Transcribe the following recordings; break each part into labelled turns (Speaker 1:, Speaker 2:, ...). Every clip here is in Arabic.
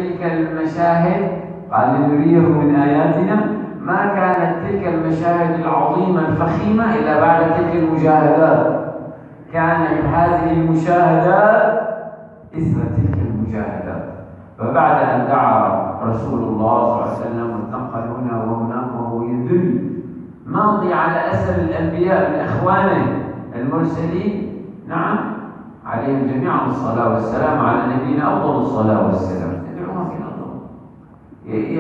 Speaker 1: تلك المشاهد، قال لنريه من آياتنا، ما كانت تلك المشاهد العظيمة الفخيمة إلا بعد تلك المجاهدات. كانت هذه المشاهدات إثر تلك المجاهدات. فبعد أن دعا رسول الله صلى الله عليه وسلم واتنقل هنا وهناك وهو يدل ماضي على أثر الأنبياء من إخوانه المرسلين، نعم، عليهم جميعا الصلاة والسلام، على نبينا أفضل الصلاة والسلام، يدعوهم إلى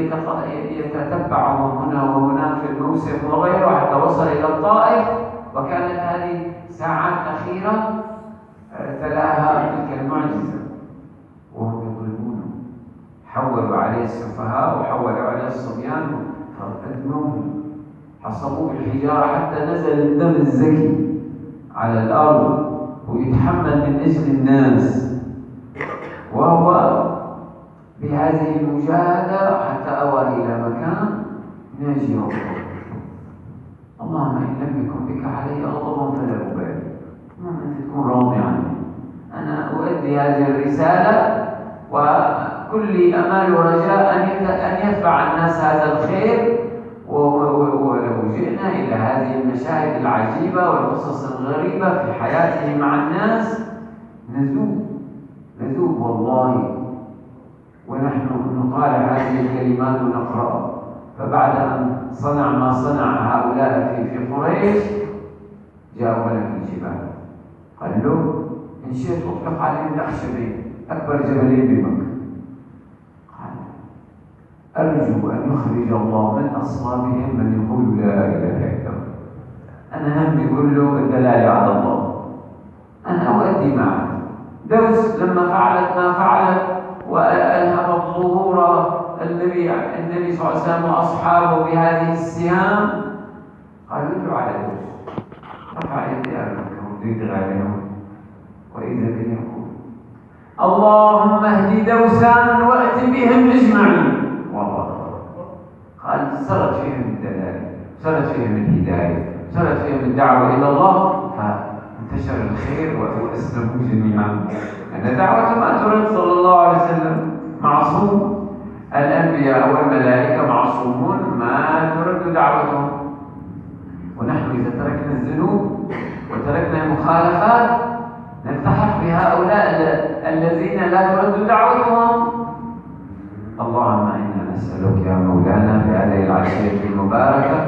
Speaker 1: الله، يتتبعهم هنا وهناك في الموسم وغيره حتى وصل إلى الطائف. وكانت هذه ساعات أخيرة تلاها تلك المعجزة وهم يظلمونه، حولوا عليه السفهاء وحولوا عليه الصبيان فأدموهم، حصبوه بالحجارة حتى نزل الدم الزكي على الأرض ويتحمل من أجل الناس، وهو بهذه المجاهدة حتى أوى إلى مكان ناجي ربه. اللهم إن لم يكن بك علي غضب فلا أبالي، المهم أنت تكون راضي عني، أنا أؤدي هذه الرسالة وكل أمال ورجاء أن يتبع الناس هذا الخير. ولو جئنا إلى هذه المشاهد العجيبة والقصص الغريبة في حياته مع الناس نذوب والله، ونحن نطالع هذه الكلمات ونقرأ. فبعد أن صنع ما صنع هؤلاء في قريش، جاء ملك الجبال قال له إن شئت أطلق عليهم الأخشبين، أكبر جبلين بمكة، قال أرجو أن يخرج الله من أصلابهم من يقول لا إله إلا الله. أنا همي كله الدلالة على الله، أنا أؤدي معه. دوس لما فعلت ما فعلت وألهمت ظهور النبي صلى الله عليه وسلم وأصحابه بهذه السهام، قالوا ادعوا على دوس، رفع يدي أرجوكم ويدعى عليهم، وإذا به يقول اللهم اهد دوسا وأت بهم أجمعين. والله قال سرت فيهم الدلالة، سرت فيهم الهداية، سرت فيهم الدعوة إلى الله، فانتشر الخير وأسلموا جميعا. أن دعوة ما ترد صلى الله عليه وسلم معصوم، الأنبياء والملائكة معصومون ما ترد دعوتهم. ونحن إذا تركنا الذنوب وتركنا المخالفات نلتحق بهؤلاء الذين لا ترد دعوتهم. اللهم إنا نسألك يا مولانا في هذه العشية المباركة